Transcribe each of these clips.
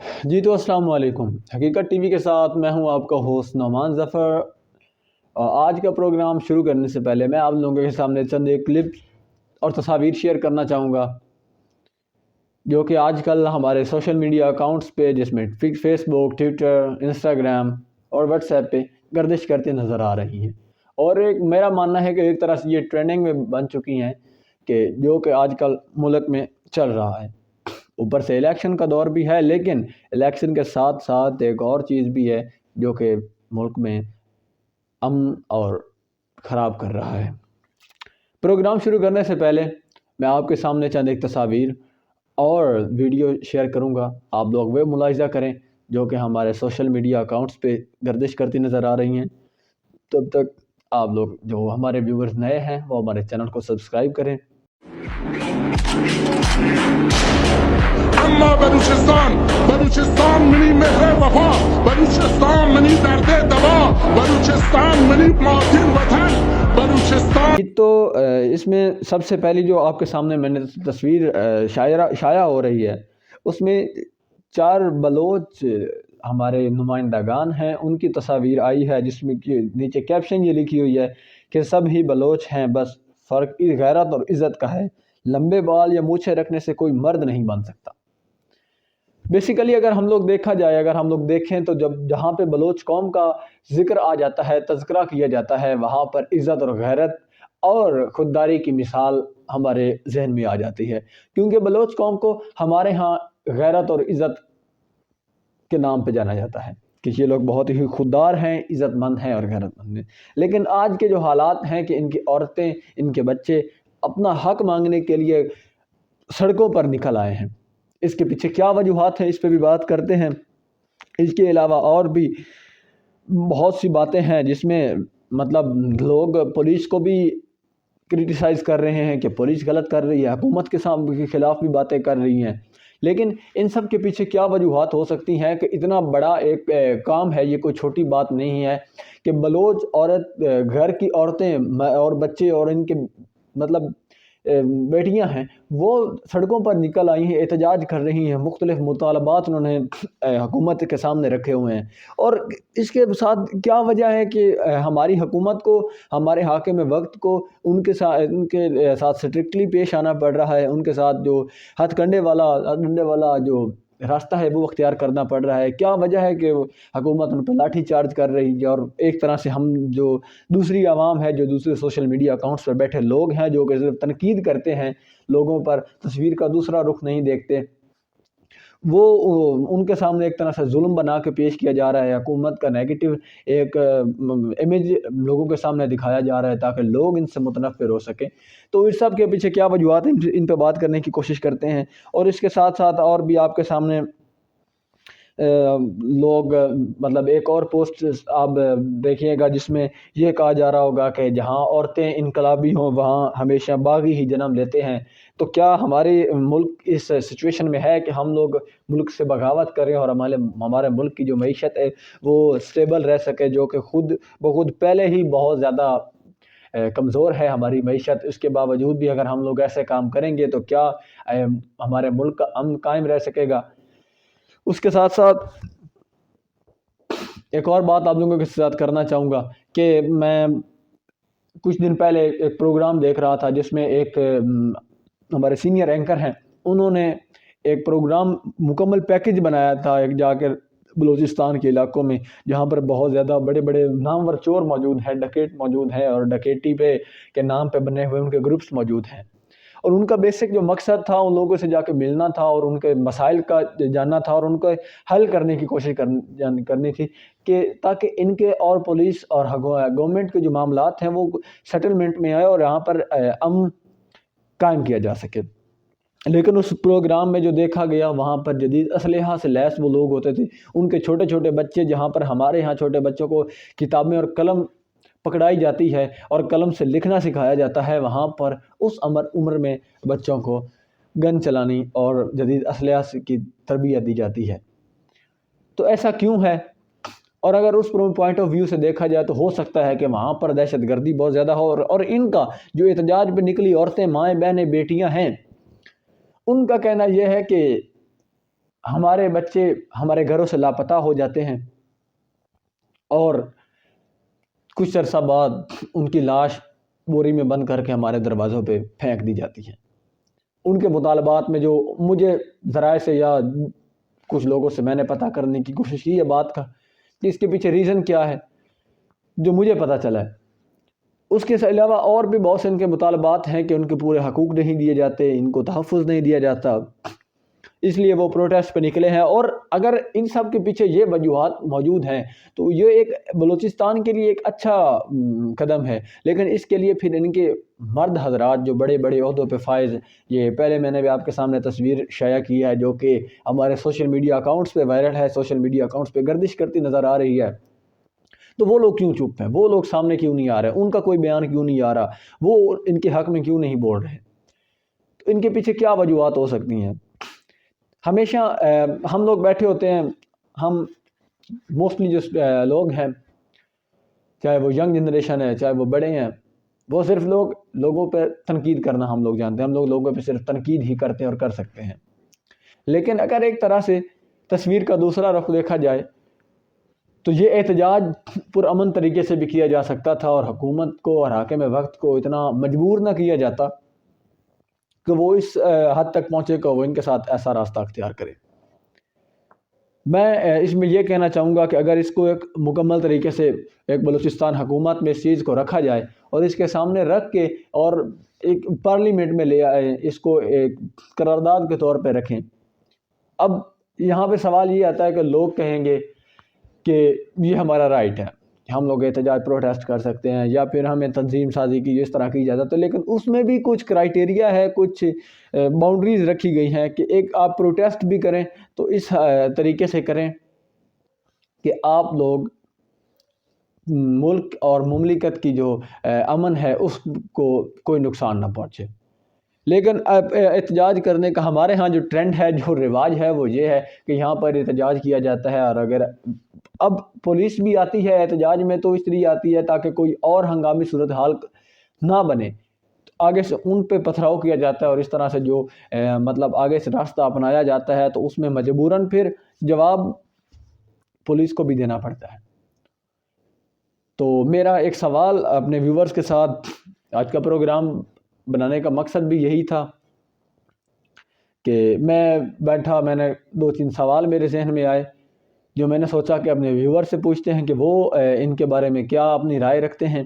جی تو السلام علیکم۔ حقیقت ٹی وی کے ساتھ میں ہوں آپ کا ہوسٹ نعمان ظفر۔ آج کا پروگرام شروع کرنے سے پہلے میں آپ لوگوں کے سامنے چند ایک کلپ اور تصاویر شیئر کرنا چاہوں گا جو کہ آج کل ہمارے سوشل میڈیا اکاؤنٹس پہ، جس میں فیس بک، ٹویٹر، انسٹاگرام اور واٹس ایپ پہ گردش کرتی نظر آ رہی ہیں، اور میرا ماننا ہے کہ ایک طرح سے یہ ٹرینڈنگ میں بن چکی ہیں کہ جو کہ آج کل ملک میں چل رہا ہے۔ اوپر سے الیکشن کا دور بھی ہے، لیکن الیکشن کے ساتھ ساتھ ایک اور چیز بھی ہے جو کہ ملک میں امن اور خراب کر رہا ہے۔ پروگرام شروع کرنے سے پہلے میں آپ کے سامنے چند ایک تصاویر اور ویڈیو شیئر کروں گا، آپ لوگ وہ ملاحظہ کریں جو کہ ہمارے سوشل میڈیا اکاؤنٹس پہ گردش کرتی نظر آ رہی ہیں۔ تب تک آپ لوگ جو ہمارے ویورز نئے ہیں وہ ہمارے چینل کو سبسکرائب کریں۔ اما بلوچستان منی مہر وفا، بلوچستان منی درد دوا، بلوچستان منی مادر وطن، بلوچستان۔ تو اس میں سب سے پہلی جو آپ کے سامنے میں نے تصویر شائع ہو رہی ہے، اس میں 4 بلوچ ہمارے نمائندگان ہیں، ان کی تصاویر آئی ہے، جس میں کہ نیچے کیپشن یہ لکھی ہوئی ہے کہ سب ہی بلوچ ہیں، بس فرق غیرت اور عزت کا ہے، لمبے بال یا مونچھیں رکھنے سے کوئی مرد نہیں بن سکتا۔ بیسیکلی اگر ہم لوگ دیکھیں تو جہاں پہ بلوچ قوم کا ذکر آ جاتا ہے، تذکرہ کیا جاتا ہے، وہاں پر عزت اور غیرت اور خودداری کی مثال ہمارے ذہن میں آ جاتی ہے، کیونکہ بلوچ قوم کو ہمارے ہاں غیرت اور عزت کے نام پہ جانا جاتا ہے کہ یہ لوگ بہت ہی خوددار ہیں، عزت مند ہیں اور غیرت مند ہیں۔ لیکن آج کے جو حالات ہیں کہ ان کی عورتیں، ان کے بچے اپنا حق مانگنے کے لیے سڑکوں پر نکل آئے ہیں۔ اس کے پیچھے کیا وجوہات ہیں، اس پہ بھی بات کرتے ہیں۔ اس کے علاوہ اور بھی بہت سی باتیں ہیں جس میں مطلب لوگ پولیس کو بھی کرٹیسائز کر رہے ہیں کہ پولیس غلط کر رہی ہے، حکومت کے خلاف بھی باتیں کر رہی ہیں، لیکن ان سب کے پیچھے کیا وجوہات ہو سکتی ہیں کہ اتنا بڑا ایک کام ہے، یہ کوئی چھوٹی بات نہیں ہے کہ بلوچ عورت، گھر کی عورتیں اور بچے اور ان کے مطلب بیٹیاں ہیں، وہ سڑکوں پر نکل آئی ہیں، احتجاج کر رہی ہیں، مختلف مطالبات انہوں نے حکومت کے سامنے رکھے ہوئے ہیں۔ اور اس کے ساتھ کیا وجہ ہے کہ ہماری حکومت کو، ہمارے حاکم وقت کو ان کے ساتھ سٹرکٹلی پیش آنا پڑ رہا ہے، ان کے ساتھ جو ہتھ کنڈے والا جو راستہ ہے وہ اختیار کرنا پڑ رہا ہے۔ کیا وجہ ہے کہ حکومت ان پہ لاٹھی چارج کر رہی ہے، اور ایک طرح سے ہم جو دوسری عوام ہے، جو دوسرے سوشل میڈیا اکاؤنٹس پر بیٹھے لوگ ہیں، جو کہ صرف تنقید کرتے ہیں، لوگوں پر تصویر کا دوسرا رخ نہیں دیکھتے، وہ ان کے سامنے ایک طرح سے ظلم بنا کے پیش کیا جا رہا ہے، حکومت کا نیگیٹو ایک امیج لوگوں کے سامنے دکھایا جا رہا ہے تاکہ لوگ ان سے متنفر ہو سکیں۔ تو اس سب کے پیچھے کیا وجوہات ہیں، ان پہ بات کرنے کی کوشش کرتے ہیں۔ اور اس کے ساتھ ساتھ اور بھی آپ کے سامنے لوگ مطلب ایک اور پوسٹ آپ دیکھیے گا جس میں یہ کہا جا رہا ہوگا کہ جہاں عورتیں انقلابی ہوں وہاں ہمیشہ باغی ہی جنم لیتے ہیں۔ تو کیا ہمارے ملک اس سچویشن میں ہے کہ ہم لوگ ملک سے بغاوت کریں اور ہمارے ملک کی جو معیشت ہے وہ سٹیبل رہ سکے، جو کہ خود بخود پہلے ہی بہت زیادہ کمزور ہے ہماری معیشت، اس کے باوجود بھی اگر ہم لوگ ایسے کام کریں گے تو کیا ہمارے ملک کا امن قائم رہ سکے گا؟ اس کے ساتھ ساتھ ایک اور بات آپ لوگوں کے ساتھ کرنا چاہوں گا کہ میں کچھ دن پہلے ایک پروگرام دیکھ رہا تھا جس میں ایک ہمارے سینئر اینکر ہیں، انہوں نے ایک پروگرام مکمل پیکج بنایا تھا ایک جا کر بلوچستان کے علاقوں میں، جہاں پر بہت زیادہ بڑے بڑے نامور چور موجود ہیں، ڈکیٹ موجود ہیں، اور ڈکیٹی کے نام پہ بنے ہوئے ان کے گروپس موجود ہیں۔ اور ان کا بیسک جو مقصد تھا ان لوگوں سے جا کے ملنا تھا اور ان کے مسائل کا جاننا تھا اور ان کو حل کرنے کی کوشش کرنی تھی کہ تاکہ ان کے اور پولیس اور گورنمنٹ کے جو معاملات ہیں وہ سیٹلمنٹ میں آئے اور یہاں پر امن قائم کیا جا سکے۔ لیکن اس پروگرام میں جو دیکھا گیا وہاں پر جدید اسلحہ سے لیس وہ لوگ ہوتے تھے، ان کے چھوٹے چھوٹے بچے، جہاں پر ہمارے ہاں چھوٹے بچوں کو کتابیں اور قلم پکڑائی جاتی ہے اور قلم سے لکھنا سکھایا جاتا ہے، وہاں پر اس عمر میں بچوں کو گن چلانی اور جدید اسلحہ کی تربیت دی جاتی ہے۔ تو ایسا کیوں ہے؟ اور اگر اس پوائنٹ آف ویو سے دیکھا جائے تو ہو سکتا ہے کہ وہاں پر دہشت گردی بہت زیادہ ہو، اور ان کا جو احتجاج پہ نکلی عورتیں، مائیں، بہنیں، بیٹیاں ہیں، ان کا کہنا یہ ہے کہ ہمارے بچے ہمارے گھروں سے لاپتہ ہو جاتے ہیں اور کچھ عرصہ بعد ان کی لاش بوری میں بند کر کے ہمارے دروازوں پہ پھینک دی جاتی ہے۔ ان کے مطالبات میں جو مجھے ذرائع سے یا کچھ لوگوں سے میں نے پتہ کرنے کی کوشش کی ہے بات کا کہ اس کے پیچھے ریزن کیا ہے، جو مجھے پتہ چلا ہے، اس کے علاوہ اور بھی بہت سے ان کے مطالبات ہیں کہ ان کے پورے حقوق نہیں دیے جاتے، ان کو تحفظ نہیں دیا جاتا، اس لیے وہ پروٹیسٹ پہ نکلے ہیں۔ اور اگر ان سب کے پیچھے یہ وجوہات موجود ہیں تو یہ ایک بلوچستان کے لیے ایک اچھا قدم ہے، لیکن اس کے لیے پھر ان کے مرد حضرات جو بڑے بڑے عہدوں پہ فائز، یہ پہلے میں نے بھی آپ کے سامنے تصویر شائع کی ہے جو کہ ہمارے سوشل میڈیا اکاؤنٹس پہ وائرل ہے، سوشل میڈیا اکاؤنٹس پہ گردش کرتی نظر آ رہی ہے، تو وہ لوگ کیوں چپ ہیں؟ وہ لوگ سامنے کیوں نہیں آ رہے؟ ان کا کوئی بیان کیوں نہیں آ رہا؟ وہ ان کے حق میں کیوں نہیں بول رہے؟ تو ان کے پیچھے کیا وجوہات ہو سکتی ہیں؟ ہمیشہ ہم لوگ بیٹھے ہوتے ہیں، ہم موسٹلی جو لوگ ہیں، چاہے وہ ینگ جنریشن ہے چاہے وہ بڑے ہیں، وہ صرف لوگوں پہ تنقید کرنا ہم لوگ جانتے ہیں، ہم لوگوں پہ صرف تنقید ہی کرتے ہیں اور کر سکتے ہیں۔ لیکن اگر ایک طرح سے تصویر کا دوسرا رخ دیکھا جائے تو یہ احتجاج پرامن طریقے سے بھی کیا جا سکتا تھا اور حکومت کو اور حاکم وقت کو اتنا مجبور نہ کیا جاتا کہ وہ اس حد تک پہنچے کہ وہ ان کے ساتھ ایسا راستہ اختیار کرے۔ میں اس میں یہ کہنا چاہوں گا کہ اگر اس کو ایک مکمل طریقے سے ایک بلوچستان حکومت میں اس چیز کو رکھا جائے اور اس کے سامنے رکھ کے اور ایک پارلیمنٹ میں لے آئے، اس کو ایک قرارداد کے طور پہ رکھیں، اب یہاں پہ سوال یہ آتا ہے کہ لوگ کہیں گے کہ یہ ہمارا رائٹ ہے، ہم لوگ احتجاج پروٹیسٹ کر سکتے ہیں یا پھر ہمیں تنظیم سازی کی اس طرح کی اجازت ہے، لیکن اس میں بھی کچھ کرائٹیریا ہے، کچھ باؤنڈریز رکھی گئی ہیں کہ ایک آپ پروٹیسٹ بھی کریں تو اس طریقے سے کریں کہ آپ لوگ ملک اور مملکت کی جو امن ہے اس کو کوئی نقصان نہ پہنچے۔ لیکن احتجاج کرنے کا ہمارے ہاں جو ٹرینڈ ہے، جو رواج ہے، وہ یہ ہے کہ یہاں پر احتجاج کیا جاتا ہے، اور اگر اب پولیس بھی آتی ہے احتجاج میں تو اس لیے آتی ہے تاکہ کوئی اور ہنگامی صورتحال نہ بنے، آگے سے ان پہ پتھراؤ کیا جاتا ہے اور اس طرح سے جو مطلب آگے سے راستہ اپنایا جاتا ہے تو اس میں مجبوراً پھر جواب پولیس کو بھی دینا پڑتا ہے۔ تو میرا ایک سوال اپنے ویورز کے ساتھ آج کا پروگرام بنانے کا مقصد بھی یہی تھا کہ میں بیٹھا، میں نے 2-3 سوال میرے ذہن میں آئے جو میں نے سوچا کہ اپنے ویور سے پوچھتے ہیں کہ وہ ان کے بارے میں کیا اپنی رائے رکھتے ہیں۔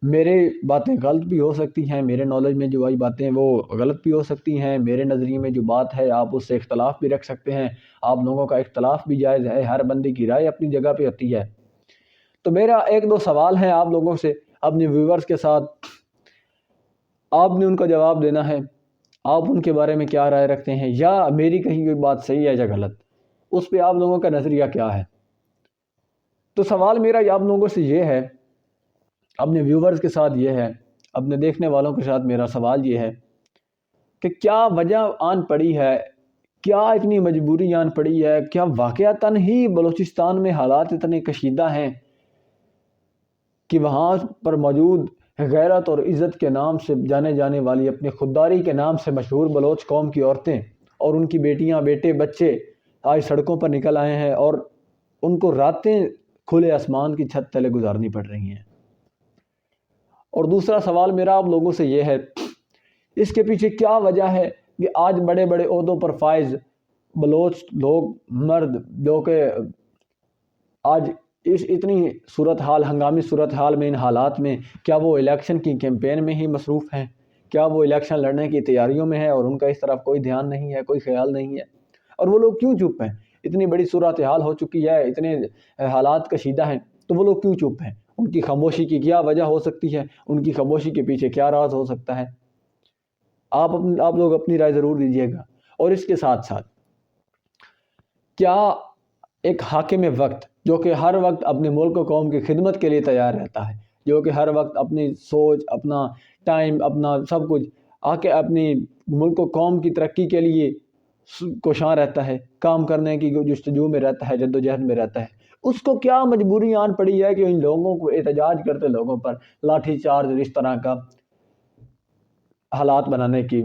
میرے باتیں غلط بھی ہو سکتی ہیں، میرے نالج میں جو آئی باتیں وہ غلط بھی ہو سکتی ہیں، میرے نظریے میں جو بات ہے آپ اس سے اختلاف بھی رکھ سکتے ہیں، آپ لوگوں کا اختلاف بھی جائز ہے، ہر بندے کی رائے اپنی جگہ پہ ہوتی ہے۔ تو میرا 1-2 سوال ہے آپ لوگوں سے اپنے ویورز کے ساتھ، آپ نے ان کا جواب دینا ہے، آپ ان کے بارے میں کیا رائے رکھتے ہیں، یا میری کہی ہوئی بات صحیح ہے یا غلط، اس پہ آپ لوگوں کا نظریہ کیا ہے۔ تو سوال میرا آپ لوگوں سے یہ ہے، اپنے ویورز کے ساتھ یہ ہے، اپنے دیکھنے والوں کے ساتھ میرا سوال یہ ہے کہ کیا وجہ آن پڑی ہے، کیا اتنی مجبوری آن پڑی ہے، کیا واقعتاً ہی بلوچستان میں حالات اتنے کشیدہ ہیں کہ وہاں پر موجود غیرت اور عزت کے نام سے جانے جانے والی، اپنی خودداری کے نام سے مشہور بلوچ قوم کی عورتیں اور ان کی بیٹیاں، بیٹے، بچے آج سڑکوں پر نکل آئے ہیں اور ان کو راتیں کھلے آسمان کی چھت تلے گزارنی پڑ رہی ہیں۔ اور دوسرا سوال میرا آپ لوگوں سے یہ ہے، اس کے پیچھے کیا وجہ ہے کہ آج بڑے بڑے عہدوں پر فائز بلوچ لوگ، مرد، جو کہ آج اس اتنی صورتحال، ہنگامی صورتحال میں، ان حالات میں، کیا وہ الیکشن کی کیمپین میں ہی مصروف ہیں؟ کیا وہ الیکشن لڑنے کی تیاریوں میں ہیں اور ان کا اس طرف کوئی دھیان نہیں ہے، کوئی خیال نہیں ہے؟ اور وہ لوگ کیوں چپ ہیں؟ اتنی بڑی صورتحال ہو چکی ہے، اتنے حالات کشیدہ ہیں، تو وہ لوگ کیوں چپ ہیں؟ ان کی خاموشی کی کیا وجہ ہو سکتی ہے؟ ان کی خاموشی کے پیچھے کیا راز ہو سکتا ہے؟ آپ لوگ اپنی رائے ضرور دیجیے گا۔ اور اس کے ساتھ ساتھ کیا ایک حاکم وقت جو کہ ہر وقت اپنے ملک و قوم کی خدمت کے لیے تیار رہتا ہے، جو کہ ہر وقت اپنی سوچ، اپنا ٹائم، اپنا سب کچھ آ کے اپنی ملک و قوم کی ترقی کے لیے کوشاں رہتا ہے، کام کرنے کی جستجو میں رہتا ہے، جدوجہد میں رہتا ہے، اس کو کیا مجبوری آن پڑی ہے کہ ان لوگوں کو، احتجاج کرتے لوگوں پر لاٹھی چارج اور اس طرح کا حالات بنانے کی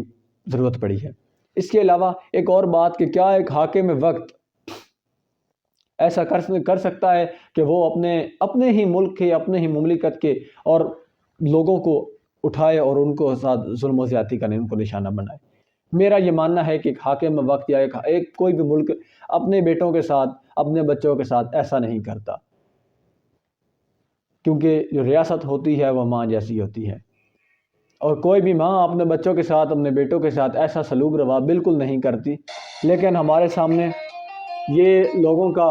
ضرورت پڑی ہے؟ اس کے علاوہ ایک اور بات کہ کیا ایک حاکم وقت ایسا کر سکتا ہے کہ وہ اپنے ہی ملک کے، اپنے ہی مملکت کے اور لوگوں کو اٹھائے اور ان کو ساتھ ظلم و زیادتی کرنے، ان کو نشانہ بنائے؟ میرا یہ ماننا ہے کہ ایک حاکم وقت یا ایک کوئی بھی ملک اپنے بیٹوں کے ساتھ، اپنے بچوں کے ساتھ ایسا نہیں کرتا، کیونکہ جو ریاست ہوتی ہے وہ ماں جیسی ہوتی ہے، اور کوئی بھی ماں اپنے بچوں کے ساتھ، اپنے بیٹوں کے ساتھ ایسا سلوک روا بالکل نہیں کرتی۔ لیکن ہمارے سامنے یہ لوگوں کا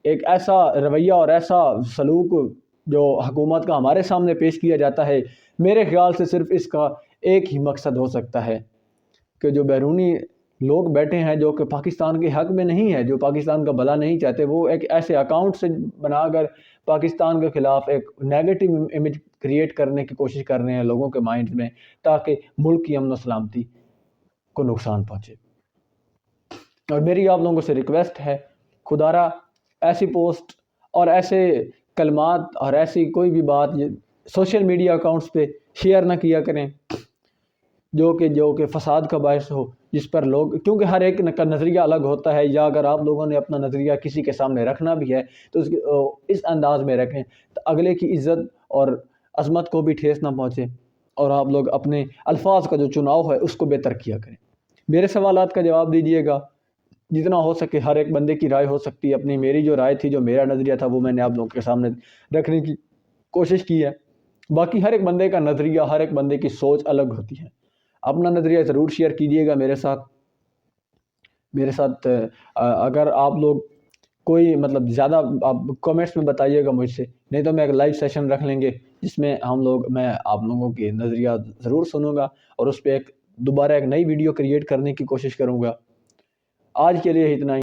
ایک ایسا رویہ اور ایسا سلوک جو حکومت کا ہمارے سامنے پیش کیا جاتا ہے، میرے خیال سے صرف اس کا ایک ہی مقصد ہو سکتا ہے کہ جو بیرونی لوگ بیٹھے ہیں جو کہ پاکستان کے حق میں نہیں ہے، جو پاکستان کا بھلا نہیں چاہتے، وہ ایک ایسے اکاؤنٹ سے بنا کر پاکستان کے خلاف ایک نیگیٹو امیج کریٹ کرنے کی کوشش کر رہے ہیں لوگوں کے مائنڈ میں، تاکہ ملک کی امن و سلامتی کو نقصان پہنچے۔ اور میری آپ لوگوں سے ریکویسٹ ہے، خدا را ایسی پوسٹ اور ایسے کلمات اور ایسی کوئی بھی بات سوشل میڈیا اکاؤنٹس پہ شیئر نہ کیا کریں جو کہ فساد کا باعث ہو، جس پر لوگ، کیونکہ ہر ایک کا نظریہ الگ ہوتا ہے، یا اگر آپ لوگوں نے اپنا نظریہ کسی کے سامنے رکھنا بھی ہے تو اس انداز میں رکھیں تو اگلے کی عزت اور عظمت کو بھی ٹھیس نہ پہنچے، اور آپ لوگ اپنے الفاظ کا جو چناؤ ہے اس کو بہتر کیا کریں۔ میرے سوالات کا جواب دیجیے گا، جتنا ہو سکے۔ ہر ایک بندے کی رائے ہو سکتی ہے، میری جو رائے تھی، جو میرا نظریہ تھا، وہ میں نے آپ لوگوں کے سامنے رکھنے کی کوشش کی ہے۔ باقی ہر ایک بندے کا نظریہ، ہر ایک بندے کی سوچ الگ ہوتی ہے۔ اپنا نظریہ ضرور شیئر کیجیے گا میرے ساتھ۔ اگر آپ لوگ کوئی زیادہ آپ کامنٹس میں بتائیے گا مجھ سے، نہیں تو میں ایک لائیو سیشن رکھ لیں گے جس میں میں آپ لوگوں کے نظریہ ضرور سنوں گا، اور اس پہ دوبارہ ایک نئی ویڈیو کریٹ کرنے کی کوشش کروں گا۔ آج کے لیے اتنا ہی۔